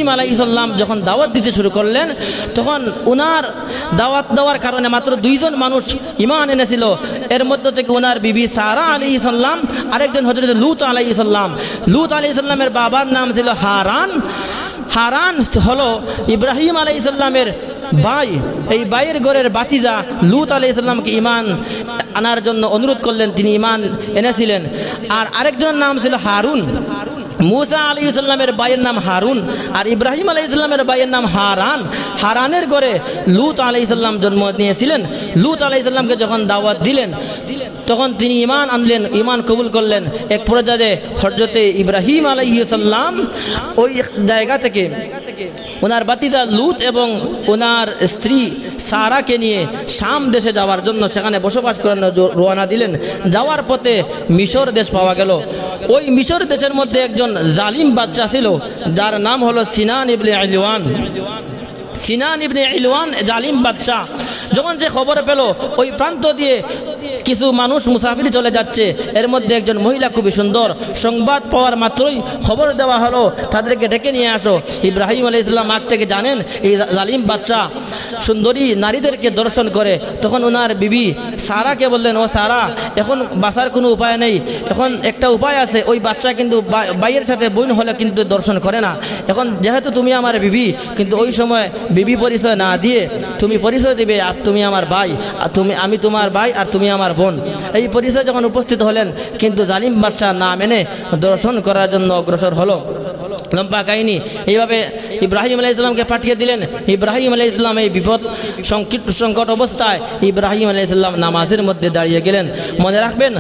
ইব্রাহিম আলাইহিস সালাম যখন দাওয়াত দিতে শুরু করলেন, তখন ওনার দাওয়াত দেওয়ার কারণে মাত্র 2 জন মানুষ ঈমান এনেছিল। এর মধ্য থেকে ওনার বিবি সারা আলাইহিস সালাম, আরেকজন হযরত লূত আলাইহিস সালাম। লূত আলাইহিস সালামের বাবার নাম ছিল হারান। হারান হলো ইব্রাহিম আলাইহিস সালামের ভাই। এই ভাইয়ের ঘরের বাতিজা লূত আলাইহিস সালামকে ঈমান আনার জন্য অনুরোধ করলেন, তিনি ঈমান এনেছিলেন। আর আরেকজনের নাম ছিল হারুন। মুসা আলাইহিস সালামের ভাইয়ের নাম হারুন, আর ইব্রাহিম আলাইহিস সালামের ভাইয়ের নাম হারান। হারানের ঘরে লূত আলাইহিস সালাম জন্ম নিয়েছিলেন। লূত আলাইহিস সালামকে যখন দাওয়াত দিলেন, তখন তিনি ঈমান আনলেন, ঈমান কবুল করলেন। এক পর্যায়ে হযরতে ইব্রাহিম আলাইহিস সালাম ওই জায়গা থেকে ওনার বাতিজা লূত এবং ওনার স্ত্রী সারাকে নিয়ে শাম দেশে যাওয়ার জন্য সেখানে বসবাস করার রওনা দিলেন। যাওয়ার পথে মিশর দেশ পাওয়া গেল। ওই মিশর দেশের মধ্যে একজন জালিম বাদশা ছিল, যার নাম হলো সিনান ইবনে ইলওয়ান। সিনান ইবনে ইলওয়ান জালিম বাদশা। যখন সে খবর পেল ওই প্রান্ত দিয়ে কিছু মানুষ মুসাফির চলে যাচ্ছে, এর মধ্যে একজন মহিলা খুবই সুন্দর, সংবাদ পাওয়ার মাত্রই খবর দেওয়া হলো তাদেরকে ডেকে নিয়ে আসো। ইব্রাহিম আলাইহিস সালাম আগ থেকে জানেন এই জালিম বাদশা সুন্দরী নারীদেরকে দর্শন করে। তখন ওনার বিবি সারাকে বললেন, ও সারা, এখন বাঁচার কোনো উপায় নেই, এখন একটা উপায় আছে। ওই বাদশা কিন্তু ভাইয়ের সাথে বোন হলে কিন্তু দর্শন করে না। এখন যেহেতু তুমি আমার বিবি, কিন্তু ওই সময় বিবি পরিচয় না দিয়ে তুমি পরিচয় দিবে, আর তুমি আমার ভাই, আর আমি তোমার ভাই, আর তুমি আমার বোন। এই পরিচয় যখন উপস্থিত হলেন, কিন্তু জালিম বাদশা না মেনে দর্শন করার জন্য অগ্রসর হলো। লম্বা কাহিনী। এইভাবে ইব্রাহিম আলাইহিস সালামকে পাঠিয়ে দিলেন। ইব্রাহিম আলাইহিস সালাম এই বিপদ সংকট অবস্থায় ইব্রাহিম আলাইহিস সালাম নামাজের মধ্যে দাঁড়িয়ে গেলেন। মনে রাখবেন,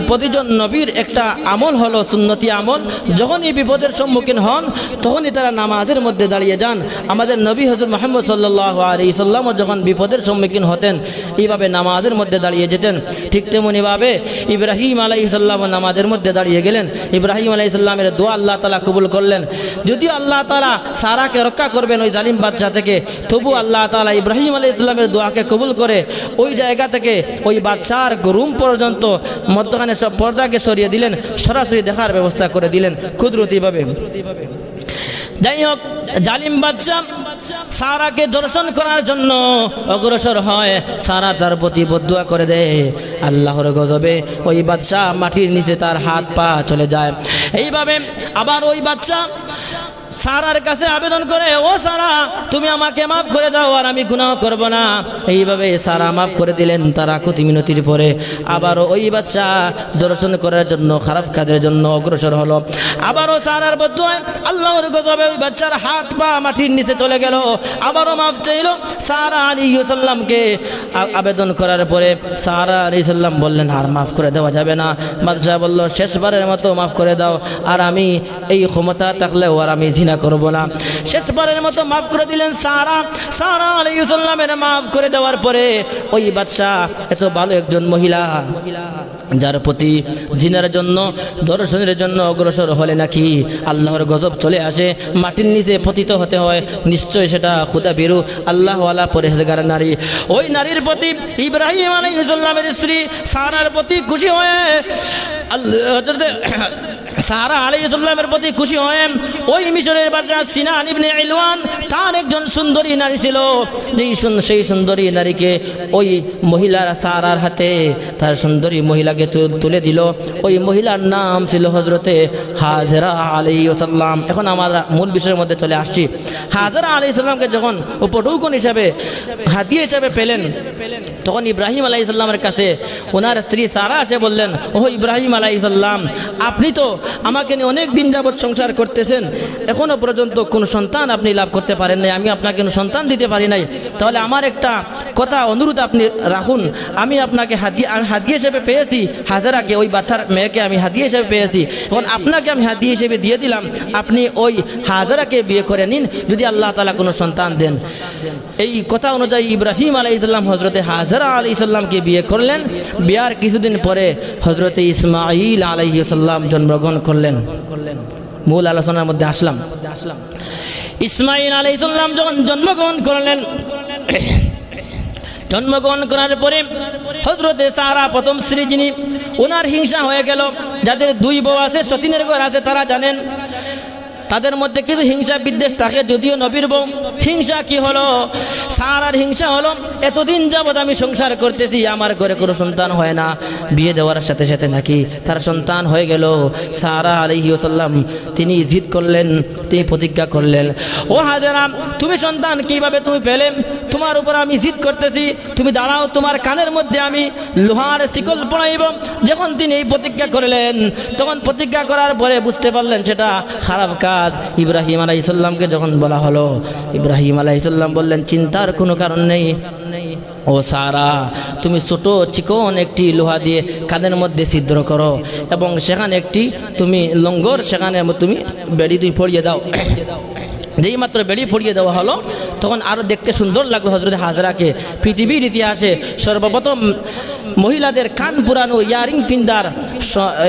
প্রতিজন নবীর একটা আমল হলো সুন্নতি আমল। যখনই বিপদের সম্মুখীন হন, তখনই তারা নামাজের মধ্যে দাঁড়িয়ে যান। আমাদের নবী হযরত মুহাম্মদ সাল্লাল্লাহু আলাইহি সাল্লাম যখন বিপদের সম্মুখীন হতেন, এইভাবে নামাজের মধ্যে দাঁড়িয়ে যেতেন। ঠিক তেমনিভাবে ইব্রাহিম আলাইহিস সালাম নামাজের মধ্যে দাঁড়িয়ে গেলেন। ইব্রাহিম আলাইহিস সালামের দোয়া আল্লাহ তাআলা কবুল করলেন। যদিও আল্লাহ তাআলা সারাকে রক্ষা করবেন ওই জালিম বাদশা থেকে, তবু আল্লাহ তাআলা ইব্রাহিম আলাইহিস সালামের দোয়াকে কবুল করে ওই জায়গা থেকে ওই বাদশার রুম পর্যন্ত মধ্যখানে সব পর্দাকে সরিয়ে দিলেন, সরাসরি দেখার ব্যবস্থা করে দিলেন কুদরতিভাবে। যাই হোক, জালিম বাদশা সারাকে দর্শন করার জন্য অগ্রসর হয়। সারা তার প্রতি বদদুয়া করে দেয়। আল্লাহর গজবে ওই বাদশা মাটির নিচে তার হাত পা চলে যায়। এইভাবে আবার ওই বাদশা সারার কাছে আবেদন করে, ও সারা, তুমি আমাকে মাফ করে দাও, আর আমি গুনাহ করব না। এইভাবে সারা মাফ করে দিলেন। তারা কুতি মিনতির পরে আবারও ওই বাদশা দর্শন করার জন্য খারাপ কাজের জন্য অগ্রসর হলো। আবারও সারার বদদুয়ায় আল্লাহর গজবে ওই বাদশার হাত পা মাটির নিচে চলে গেল। আবারও মাফ চাইল। সারা আলাইহিস সালামকে আবেদন করার পরে সারা আলাইহিস সালাম বললেন, আর মাফ করে দেওয়া যাবে না। বাদশা বলল, শেষবারের মতো মাফ করে দাও, আর আমি এই ক্ষমতা থাকলেও আর আমি জিনা করব না। শেষবারের মতো মাফ করে দিলেন সারা আলাইহিস সালামের মাফ করে দেওয়ার পরে ওই বাদশা এত ভালো একজন মহিলা, যার প্রতি জিনার জন্য দর্শনের জন্য অগ্রসর হলে নাকি আল্লাহর গজব চলে আসে, মাটির নিচে পতিত হতে হয়, নিশ্চয় সেটা খুদা বিরু আল্লাহওয়ালা পরহেজগার নারী। ওই নারীর প্রতি ইব্রাহিম আলাইহিস সালামের স্ত্রী সারার প্রতি খুশি হয়ে সারা আলাইহিস সালামের প্রতি খুশি হয়ে ওই মিশরের বাদশা সিনান ইবনে ইলওয়ান, তার একজন সুন্দরী নারী ছিল, সেই সুন্দরী নারীকে ওই মহিলার সারার হাতে তার সুন্দরী মহিলাকে তুলে দিল। ওই মহিলার নাম ছিল হযরতে হাজেরা আলাইহিস সালাম। এখন আমরা মূল বিষয়ের মধ্যে চলে আসছি। হাজেরা আলাইহিস সালামকে যখন উপঢৌকন হিসাবে হাদিয়া হিসাবে পেলেন, তখন ইব্রাহিম আলাইহিস সালামের কাছে ওনার স্ত্রী সারা এসে বললেন, ও ইব্রাহিম আলাইহিস সালাম, আপনি তো আমাকে নিয়ে অনেক দিন যাবৎ সংসার করতেছেন, এখনো পর্যন্ত কোনো সন্তান আপনি লাভ করতে পারেন নাই, আমি আপনাকে কোনো সন্তান দিতে পারি নাই। তাহলে আমার একটা কথা অনুরোধ আপনি রাখুন, আমি আপনাকে হাদিয়া হিসেবে পেয়েছি, হাজেরাকে ওই বাদশার মেয়েকে আমি হাদিয়া হিসেবে পেয়েছি, এখন আপনাকে আমি হাদিয়া হিসেবে দিয়ে দিলাম, আপনি ওই হাজেরাকে বিয়ে করে নিন, যদি আল্লাহ তাআলা কোনো সন্তান দেন। এই কথা অনুযায়ী ইব্রাহিম আলাইহিস সালাম হযরতে হাজেরা আলাইহিস সালামকে বিয়ে করলেন। বিয়ার কিছুদিন পরে হযরতে ইসমাঈল আলাইহিস সালাম জন্মগ্রহণ করলেন। মূল আলোচনার মধ্যে আসলাম। ইসমাঈল আলাইহিস সালাম যখন জন্মগ্রহণ করলেন, জন্মগ্রহণ করার পরে হযরতে সারা প্রথম স্ত্রী যিনি, ওনার হিংসা হয়ে গেল। যাদের দুই বউ আছে, সতীনের ঘর আছে, তারা জানেন তাদের মধ্যে কিছু হিংসা বিদ্বেষ থাকে, যদিও নবীর বউ। হিংসা কি হলো? সারার হিংসা হলো, এতদিন যাবৎ আমি সংসার করতেছি, আমার ঘরে কোনো সন্তান হয় না, বিয়ে দেওয়ার সাথে সাথে নাকি তার সন্তান হয়ে গেল। সারা আলাইহিস সালাম তিনি জিদ করলেন, তিনি প্রতিজ্ঞা করলেন, ও হাজেরা, তুমি সন্তান কিভাবে তুমি পেলে? তোমার উপর আমি জিদ করতেছি, তুমি দাঁড়াও, তোমার কানের মধ্যে আমি লোহার শিকল পরাইব। যখন তিনি এই প্রতিজ্ঞা করলেন, তখন প্রতিজ্ঞা করার পরে বুঝতে পারলেন সেটা খারাপ কাজ। ইব্রাহিম আলাইহিস সালামকে যখন বলা হলো, ইব্রাহিম আলাইহিস সালাম বললেন, চিন্তার কোনো কারণ নেই, ও সারা, তুমি ছোট চিকন একটি লোহা দিয়ে কানের মধ্যে ছিদ্র করো এবং সেখানে একটি তুমি লঙ্গর, সেখানে তুমি বেড়ি তুমি পড়িয়ে দাও। যেই মাত্র বেড়ি পড়িয়ে দেওয়া হলো, তখন আরও দেখতে সুন্দর লাগলো হযরত হাজরাকে। পৃথিবীর ইতিহাসে সর্বপ্রথম মহিলাদের কান পুরানো ইয়ারিং ফিন্দার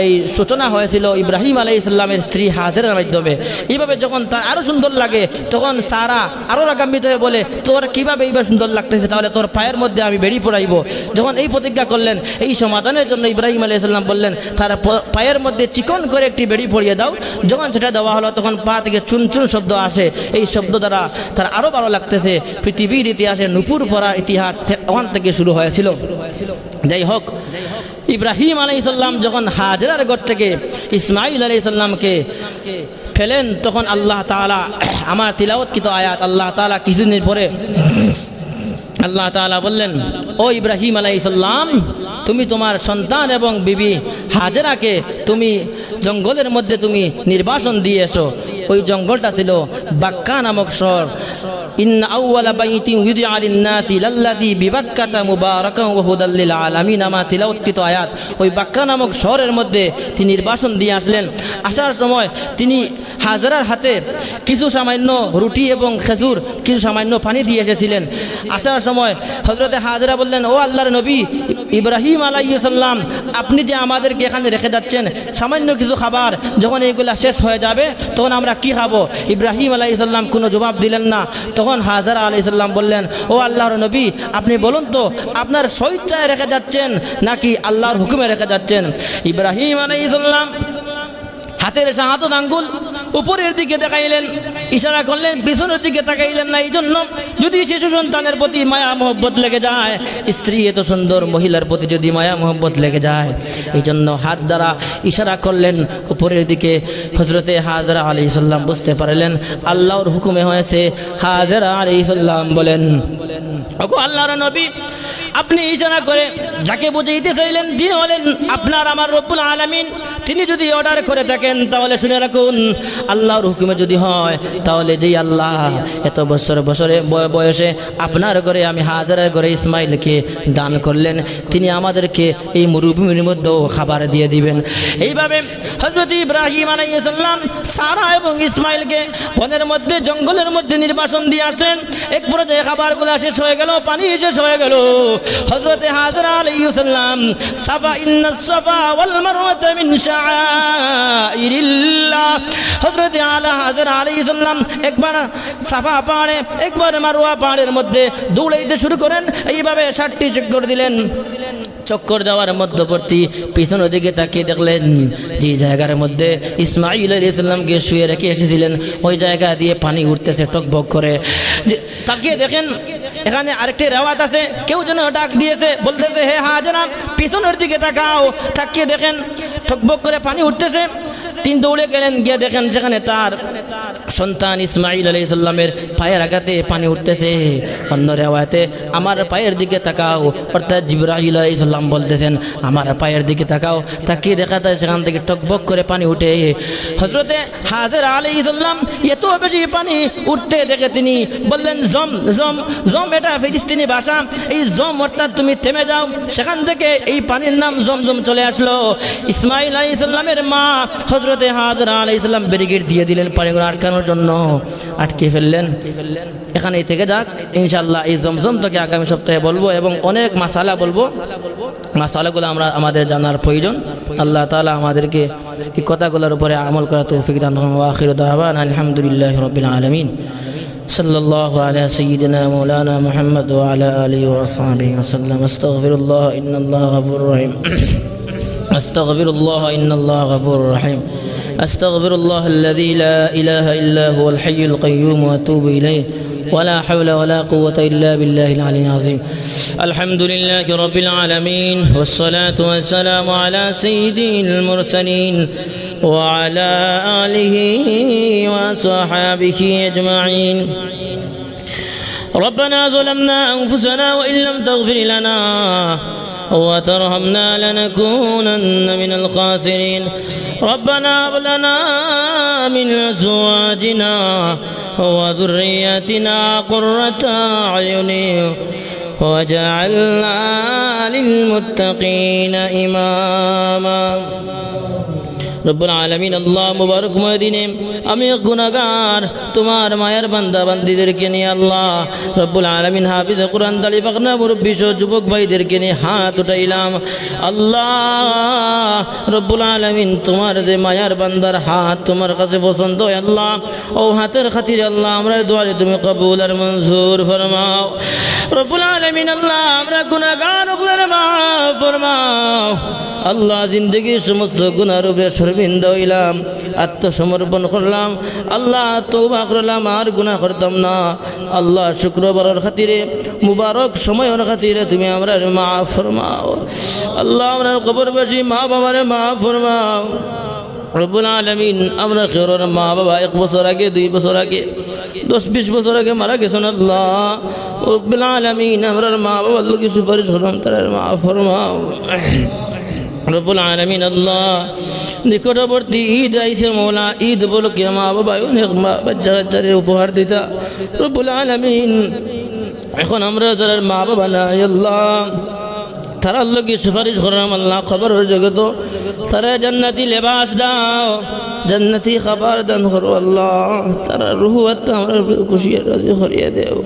এই সূচনা হয়েছিল ইব্রাহিম আলাইহিস সালামের স্ত্রী হাজরার মাধ্যমে। এইভাবে যখন তার আরও সুন্দর লাগে, তখন সারা আরও রাগান্বিত হয়ে বলে, তোর কীভাবে এইভাবে সুন্দর লাগতেছে, তাহলে তোর পায়ের মধ্যে আমি বেড়ি পড়াইব। যখন এই প্রতিজ্ঞা করলেন, এই সমাধানের জন্য ইব্রাহিম আলাইহিস সালাম বললেন, তার পায়ের মধ্যে চিকন করে একটি বেড়ি পড়িয়ে দাও। যখন সেটা দেওয়া হলো, তখন পা থেকে চুনচুন শব্দ আসে। এই শব্দ দ্বারা তার আরও ভালো লাগতেছে। পৃথিবীর ইতিহাসে নুপুর পড়ার ইতিহাস ওখান থেকে শুরু হয়েছিল। যাই হোক, ইব্রাহিম আলাইহিস সালাম যখন হাজরার ঘর থেকে ইসমাইল আলাইহিস সালামকে ফেলেন, তখন আল্লাহ তাআলা, আমার তিলাওয়াতকৃত আয়াত, আল্লাহ তাআলা কিছুদিন পরে আল্লাহ তাআলা বললেন, ও ইব্রাহিম আলাইহিস সালাম, তুমি তোমার সন্তান এবং বিবি হাজরাকে তুমি জঙ্গলের মধ্যে তুমি নির্বাসন দিয়ে এসো। ওই জঙ্গলটা ছিল বাক্কা নামক শহর। ইন্না আউওয়ালা বাইতিন উযিআ লিন-নাসি লাল্লাযী বিবাক্কাতা মুবারাকান ওয়া হুদাল লিল আলামিন। আমার তিলাওয়াতকৃত আয়াত। ওই বাক্কা নামক শহরের মধ্যে তিনি নির্বাসন দিয়ে আসলেন। আসার সময় তিনি হাজরার হাতে কিছু সামান্য রুটি এবং খেজুর, কিছু সামান্য পানি দিয়ে এসেছিলেন। আসার সময় হযরতে হাজরা বললেন, ও আল্লাহর নবী ইব্রাহিম আলাইহিস সালাম, আপনি যে আমাদেরকে এখানে রেখে যাচ্ছেন সামান্য কিছু খাবার, যখন এইগুলা শেষ হয়ে যাবে তখন আমরা কি খাবো? ইব্রাহিম আলাইহিস সালাম কোনো জবাব দিলেন না। তখন হাজরা আলাইহিস সালাম বললেন, ও আল্লাহর নবী, আপনি বলুন তো, আপনার স্বেচ্ছায় রেখে যাচ্ছেন নাকি আল্লাহর হুকুমে রেখে যাচ্ছেন? ইব্রাহিম আলাইহিস সালাম হাতের শাহাদাত আঙ্গুল উপরের দিকে দেখাইলেন, ইশারা করলেন, পিছনের দিকে তাকাইলেন না। এই জন্য যদি শিশু সন্তানের প্রতি মায়া মহব্বত লেগে যায়, স্ত্রী এত সুন্দর মহিলার প্রতি যদি মায়া মহব্বত লেগে যায়, এই জন্য হাত দ্বারা ইশারা করলেন উপরের দিকে। হযরতে হাজরা আলাইহিস সালাম বুঝতে পারলেন আল্লাহর হুকুমে হয়েছে। হাজরা আলাইহিস সালাম বলেন, ওগো আল্লাহর নবী, আপনি ইশারা করে যাকে বুঝাইতে চাইলেন তিনি হলেন আপনার আমার রব্বুল আলামিন। তিনি যদি অর্ডার করে থাকেন তাহলে শুনে রাখুন, আল্লাহর হুকুমে যদি হয়, তাহলে যেই আল্লাহ এত বয়সে আপনার ঘরে আমি হাজরার ঘরে ইসমাইলকে দান করলেন, তিনি আমাদেরকে এই মরুভূমির মধ্যেও খাবার দিয়ে দিবেন। এইভাবে হযরত ইব্রাহিম আলাইহিস সালাম সারা এবং ইসমাইলকে বনের মধ্যে জঙ্গলের মধ্যে নির্বাসন দিয়ে আসলেন। এক পর্যায়ে খাবারগুলো শেষ হয়ে গেল, পানি শেষ হয়ে গেল। হযরত হাজরা আলাইহিস সালাম, সাফা ইন্নাস সাফা ওয়াল মারওয়াতা মিন শাআইরিল্লাহ, হযরত হাজরা আলাইহিস সালাম একবার সাফা পাহাড়ে একবার মারওয়া পাহাড়ের মধ্যে দৌড়াইতে শুরু করেন। এইভাবে 60টি চক্কর দিলেন। চক্কর যাওয়ার মধ্যবর্তী পিছনের দিকে তাকিয়ে দেখলেন যে জায়গার মধ্যে ইসমাইল আলাইহিস সালামকে শুয়ে রেখে এসেছিলেন, ওই জায়গা দিয়ে পানি উঠতেছে টকবক করে। তাকিয়ে দেখেন এখানে আরেকটি রেওয়াত আছে, কেউ যেন ডাক দিয়েছে, বলতেছে, হে হাজরা, পিছনের দিকে তাকাও। তাকিয়ে দেখেন টকবক করে পানি উঠতেছে। তিনি দৌড়ে গেলেন, গিয়ে দেখেন সেখানে তার সন্তান ইসমাইল আলাইহিস সালামের পায়ের আঘাতে পানি উঠতেছে। অন্য রেওয়াতে আমার পায়ের দিকে তাকাও, অর্থাৎ জিবরাইল আলাইহিস সালাম বলতেছেন আমার পায়ের দিকে তাকাও। তাকিয়ে দেখা যায় সেখান থেকে টকবক করে পানি উঠে। হযরতে হাজরা আলাইহিস সালাম এত বেশি পানি উঠতে দেখে তিনি বললেন, জম জম জম, এটা ফিলিস্তিনি ভাষা। এই জম অর্থাৎ তুমি থেমে যাও। সেখান থেকে এই পানির নাম জমজম চলে আসলো। ইসমাইল আলাইহিস সালামের মা হযরতে হাজরা আলাইহিস সালাম ব্যারিকেড দিয়ে দিলেন পানিগুলো আটকানোর জন্য, আটকে ফেললেন। এখানেই থেকে যাক, ইনশাআল্লাহ এই জমজম থেকে আগামী সপ্তাহে বলবো এবং অনেক মাসালা বলবো। মাসালাগুলো আমাদের জানার প্রয়োজন। আল্লাহ তাআলা আমাদেরকে এই কথাগুলোর উপরে আমল করার তৌফিক দান করুন। ওয়া আখিরু দাওয়ানা আলহামদুলিল্লাহি রাব্বিল আলামিন। সাল্লাল্লাহু আলা সাইয়্যিদিনা মাওলানা মুহাম্মদ ওয়া আলা আলিহি ওয়া সাহবিহি ওয়া সাল্লাম। আস্তাগফিরুল্লাহ ইন্নাল্লাহা গফুরুর রহিম। আস্তাগফিরুল্লাহ ইন্নাল্লাহা গফুরুর রহিম। أستغفر الله الذي لا إله إلا هو الحي القيوم وأتوب إليه ولا حول ولا قوة إلا بالله العلي العظيم. الحمد لله رب العالمين والصلاة والسلام على سيد المرسلين وعلى آله وصحابه أجمعين. ربنا ظلمنا أنفسنا وإن لم تغفر لنا وترحمنا لنكونن من الخاسرين. ربنا هب لنا من أزواجنا وذرياتنا قرة أعين واجعلنا للمتقين إماما. রব্বুল আলামিন আল্লাহ মুবারকময় দিনে আমি গুনাহগার তোমার মায়ের বান্দা বান্দীদেরকে নিয়ে আল্লাহ রব্বুল আলামিন হাফিজ কোরআন দালি পাকনা মুরব্বী সহ যুবক ভাইদেরকে নিয়ে হাত উঠাইলাম। আল্লাহ রব্বুল আলামিন তোমার যে মায়ার বান্দার হাত তোমার কাছে পছন্দ হয় আল্লাহ, ও হাতের খাতিরে আল্লাহ আমরা দোয়ারে তুমি কবুল আর মঞ্জুর ফরমাও। রব্বুল আলামিন আল্লাহ আমরা গুনাহগার ওগুলোর মাফ ফরমাও। আল্লাহ জিন্দগির সমস্ত গুনাহর উপরে শর্মিন্দা হইলাম, আত্মসমর্পণ করলাম। আল্লাহ তওবা করলাম, আর গুনাহ করতাম না। আল্লাহ শুক্রবারের খাতিরে মুবারক সময়ের খাতিরে তুমি আমরা মাফ ফরমাও। আল্লাহ আমরা কবরবাসী মা বাবারে মাফ ফরমাও। রব্বুল আলামিন আমরা কেউর মা বাবা 1 বছর আগে 2 বছর আগে 10-20 বছর আগে মারা গেছেন। আল্লাহ রব্বুল আলামিন আমরা মা বাবার লোকে সুপারিশ করলাম, তারা মাফ ফরমাও। রব্বুল আলামিন আল্লাহ নিকটবর্তী ঈদ আইছে মৌলা, ঈদ বলকে মা বাবা অনেক বাচ্চা কাচ্চারে উপহার দিতা। রব্বুল আলামিন এখন আমরা যারা মা বাবা নাই আল্লাহ তারা লোকে সুপারিশ করলাম। আল্লাহ খবর জগত তারা জান্নাতি লেবাস দাও, জান্নাতি খাবার দান করো। আল্লাহ তারা রুহ আমরা খুশি রাজি করিয়ে দেও।